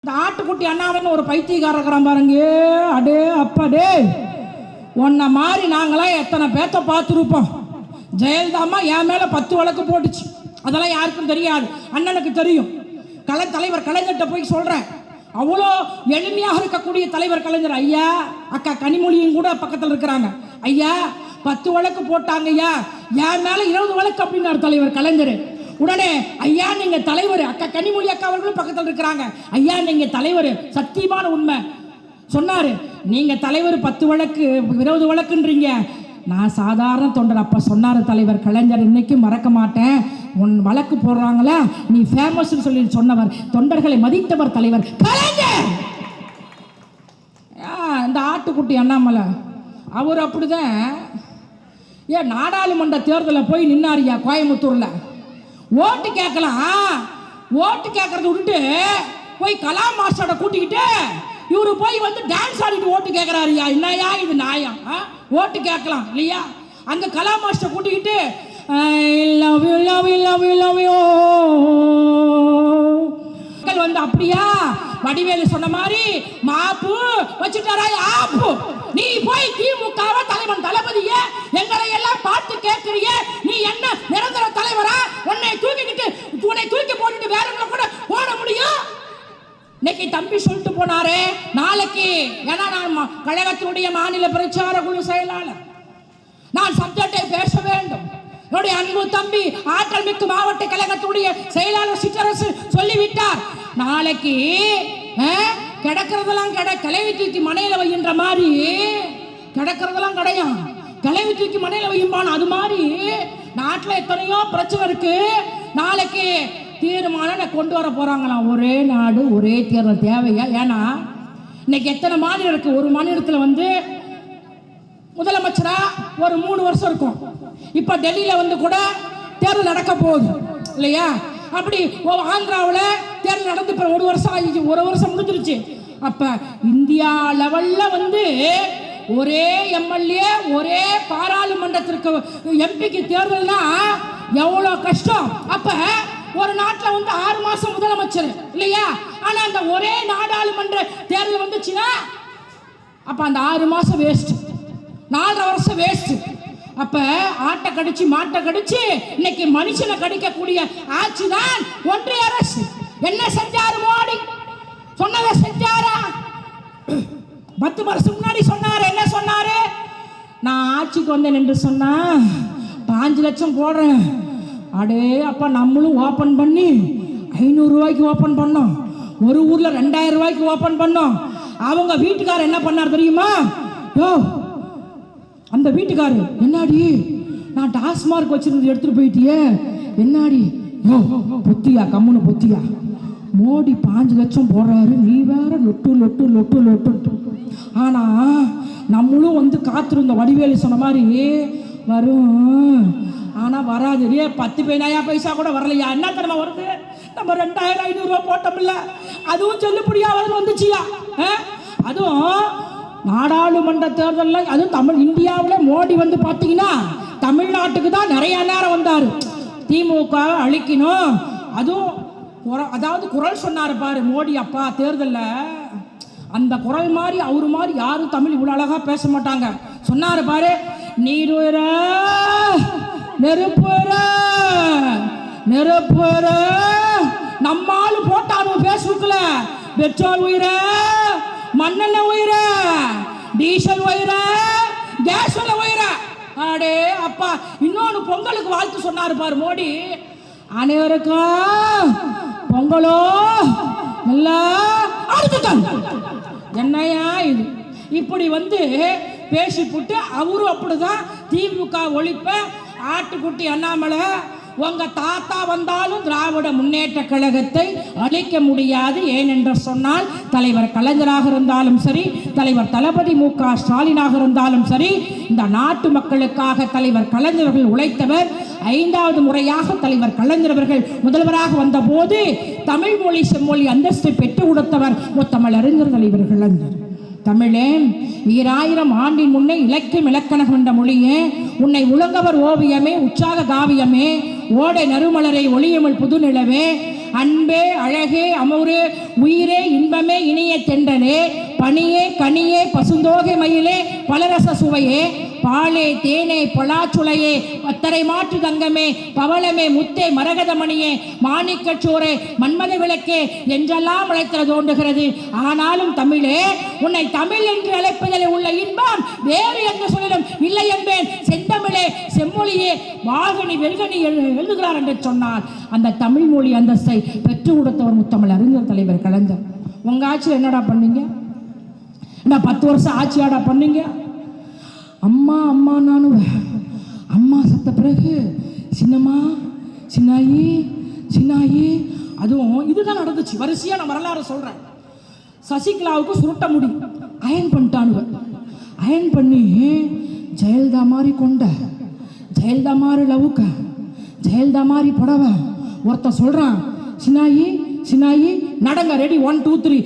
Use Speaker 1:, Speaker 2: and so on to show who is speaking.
Speaker 1: இந்த ஆட்டுக்குட்டி அண்ணாவன்னு ஒரு பைத்தியக்காரன் இருக்கிறான் பாருங்க. அடே அப்பாடே, உன்னை மாதிரி நாங்களாம் எத்தனை பேத்த பார்த்துருப்போம். ஜெயலலிதாம்மா என் மேலே 10 வழக்கு போட்டுச்சு. அதெல்லாம் யாருக்கும் தெரியாது, அண்ணனுக்கு தெரியும். தலைவர் கலைஞர்கிட்ட போய் சொல்கிறேன். அவ்வளோ எளிமையாக இருக்கக்கூடிய தலைவர் கலைஞர் ஐயா. அக்கா கனிமொழியும் கூட பக்கத்தில் இருக்கிறாங்க. ஐயா 10 வழக்கு போட்டாங்க ஐயா, என் மேலே 20 வழக்கு அப்படின்னாரு தலைவர் கலைஞர். உடனே ஐயா நீங்க தலைவர், அக்கா கனிமொழி அக்கா அவர்களும் பக்கத்தில் இருக்கிறாங்க. ஐயா நீங்க தலைவர், சத்தியமான உண்மை சொன்னாரு. நீங்க தலைவர் 10 வழக்கு 20 வழக்குன்றீங்க, நான் சாதாரண தொண்டர். அப்ப சொன்னாரு தலைவர் கலைஞர், இன்னைக்கும் மறக்க மாட்டேன். உன் வழக்கு போடுறாங்களா நீ ஃபேமஸ் சொல்லி சொன்னவர், தொண்டர்களை மதித்தவர் தலைவர் கலைஞர். இந்த ஆட்டுக்குட்டி அண்ணாமலை அவர் அப்படிதான். ஏன் நாடாளுமன்ற தேர்தலில் போய் நின்னாரியா கோயம்புத்தூர்ல. ஓட்டு கேட்கலாம், ஓட்டு கேட்கறத விட்டுட்டு போய் கலா மாஸ்டரோட கூட்டிக்கிட்டு இவரு போய் வந்து டான்ஸ் ஆடிட்டு ஓட்டு கேட்கிறாருயா. என்னையா இது நியாயம்? ஓட்டு கேட்கலாம் இல்லையா? அங்க கலா மாஸ்டர் கூட்டிக்கிட்டு வந்து அப்படியா வடிவேலு சொன்ன மாதிரி மாப்பு வச்சுட்டாரா ஆப்பு. நீ போய் திமுகவ தலைவன் தளபதிய எங்களை எல்லாம் பார்த்து கேட்கிறிய, நீ என்ன நிரந்தர தலைவரா? உன்னை தூக்கி போட்டுட்டு வேற கூட போட முடியும்? இன்னைக்கு தம்பி சொல்லிட்டு போனாரு, நாளைக்கு ஏன்னா நான் கழகத்தினுடைய மாநில பிரச்சார குழு செயலாளர், நான் சப்ஜெக்டை பேச வேண்டும். என்னுடைய அன்பு தம்பி ஆற்றல் மிக்க மாவட்ட கழகத்துடைய செயலாளர் சிற்றரசு சொல்லிவிட்டார், நாளைக்கு கிடக்கிறதெல்லாம் கிளவி தூக்கி மனையில வைன்ற மாதிரி கிடக்கிறதெல்லாம் கிடையாது, கிளவி தூக்கி மனையில வையும்பான். அது மாதிரி நாட்டில் எத்தனையோ பிரச்சனை இருக்கு. நாளைக்கு தீர்மானம் கொண்டு வர போறாங்களாம். ஒரே நாடு ஒரே தேர்தல் தேவையா? ஏன்னா இன்னைக்கு எத்தனை மாநிலம் இருக்கு. ஒரு மாநிலத்தில் வந்து முதலமைச்சரா ஒரு 3 வருஷம் இருக்கும். இப்ப டெல்லியில வந்து கூட தேர்தல் நடக்க போகுது இல்லையா? அப்படி ஆந்திராவில் தேர்தல் நடந்து இப்ப 1 வருஷம் ஆகிடுச்சு, 1 வருஷம் முடிஞ்சிருச்சு. அப்ப இந்தியா லெவல்ல வந்து ஒரே எம்எல்ஏ ஒரே பாராளுமன்றத்திற்கு எம்பிக்கு தேர்தல்னா எவ்வளவு கஷ்டம். அப்ப ஒரு நாட்டில் வந்து 6 மாசம் முதலமைச்சர் இல்லையா? ஆனா அந்த ஒரே நாடாளுமன்ற தேர்தல் வந்துச்சுன்னா அப்ப அந்த 6 மாசம் வேஸ்ட், 4.5 வருஷம் வேஸ்ட். அப்ப ஆட்டை கடிச்சு மாட்டை கடிச்சு இன்னைக்கு மனுஷனை கடிக்கக்கூடிய ஆட்சி தான் ஒன்றிய அரசு. என்ன செஞ்சாரு மோடி? சொன்னதை செஞ்சாரா? 10 வருஷம் முன்னாடி சொன்னாரு. என்ன சொன்னாரு? நான் ஆட்சிக்கு வந்தேன் என்று சொன்னா 5 லட்சம் போடுறேன். அடே அப்பா, நம்மளும் ஓபன் பண்ணி 500 ரூபாய்க்கு ஓபன் பண்ணோம். ஒரு ஊர்ல 2000 ரூபாய்க்கு ஓபன் பண்ணோம். அவங்க வீட்டுக்காரர் என்ன பண்ணார் தெரியுமா? யோ அந்த வீட்டுக்காரர், என்னாடி நான் டாஸ்மார்க் வச்சிருந்து எடுத்துட்டு போயிட்டியே, என்னாடி? யோ பொத்தியா, கம்முன்னு பொத்தியா, மோடி 5 லட்சம் போடுறாரு, நீ வேற லொட்டு லொட்டு லொட்டு லொட்டு. ஆனா நம்மளும் வந்து காத்திருந்த வடிவேலு சொன்ன மாதிரி வரும், ஆனா வராது. 10 பைசா கூட வரலையா? என்ன தெரியுமா வருது? நம்ம 2500 ரூபாய் போட்டோம்ல, அதுவும் செல்லுபடியா வந்துச்சியா? அதுவும் நாடாளுமன்ற தேர்தலில், அதுவும் தமிழ் இந்தியாவில் மோடி வந்து பார்த்தீங்கன்னா தமிழ்நாட்டுக்கு தான் நிறைய நேரம் வந்தார். திமுக அழிக்கணும், அதுவும் அதாவது குரல் சொன்னார் பாரு மோடி அப்பா தேர்தலில். அந்த குரல் மாதிரி அவரு மாதிரி யாரும் தமிழ் இவ்வளோ அழகா பேச மாட்டாங்க. சொன்னார் பாரு, நீருற நெருப்புற நெருப்புற, நம்மால் போட்டாலும் பேஸ்புக்ல பெட்ரோல் உயிர, மண்ணெண்ண உயிர, டீசல் உயிர, கேஸ் உயிர. அடே அப்பா, இன்னொன்று பொங்கலுக்கு வாழ்த்து சொன்னார் பாரு மோடி, அனைவருக்கும் பொங்கலோ நல்லா அடுத்துட்டாங்க. என்னையா இது? இப்படி வந்து பேசிப்புட்டு அவரும் அப்படிதான் திமுக ஒழிப்ப ஆட்டுக்குட்டி அண்ணாமலை, உங்க தாத்தா வந்தாலும் திராவிட முன்னேற்ற கழகத்தை அழிக்க முடியாது. ஏனென்று சொன்னால் தலைவர் கலைஞராக இருந்தாலும் சரி, தலைவர் தளபதி மு.க. ஸ்டாலினாக இருந்தாலும் சரி, இந்த நாட்டு மக்களுக்காக தலைவர் கலைஞர்கள் உழைத்தவர். 5வது முறையாக தலைவர் கலைஞர்கள் முதல்வராக வந்த போது தமிழ் மொழி செம்மொழி அந்தஸ்தை பெற்று கொடுத்தவர் முத்தமிழ் அறிஞர் தலைவர் கலைஞர். தமிழே 2000 ஆண்டின் முன்னே இலக்கியம் இலக்கணம் என்ற மொழியே, உன்னை உலகவர் ஓவியமே உற்சாக காவியமே, ஓடை நறுமலரை ஒளியமிழ் புதுநிலவே, அன்பே அழகே அமுரே உயிரே இன்பமே இனிய தென்றலே பனியே கனியே பசுந்தோகை மயிலே பலரச சுவையே பாலே தேனே பலாச்சுளையே பத்தரை மாற்று தங்கமே பவளமே முத்தே மரகதமணியே மாணிக்கச்சோரே மன்மத விளக்கே என்றெல்லாம் அழைத்தது தோன்றுகிறது. ஆனாலும் தமிழே, உன்னை தமிழ் என்று அழைப்பதில் உள்ள இன்பம் வேறு எந்த சொல்லிலும் இல்லை என்பேன். செந்தமிழே செம்மொழியே வாகனி வெல்கனி எழுதுகிறார் என்று சொன்னார். அந்த தமிழ் மொழி அந்தஸ்தை பெற்று கொடுத்தவர் முத்தமிழ் அறிஞர் தலைவர் கலைஞர். உங்க ஆட்சியில் என்னடா பண்ணீங்க? 10 வருஷம் ஆட்சியாடா பண்ணீங்க? அம்மா அம்மா நானும் அம்மா செத்த பிறகு சின்னம்மா சின்னாயி சின்னாயி அதுவும் இதுதான் நடந்துச்சு. வரிசையா நான் வரலாறு சொல்றேன். சசிகலாவுக்கு சுருட்ட முடி அயன் பண்ணிட்டானுவ. அயன் பண்ணி ஜெயலலிதா மாதிரி கொண்ட, ஜெயலலிதா மாதிரி லவுக்க, ஜெயலலிதா மாதிரி புடவை. ஒருத்தன் சொல்றான், சின்னாயி சின்னாயி நடங்க, ரெடி 1 2 3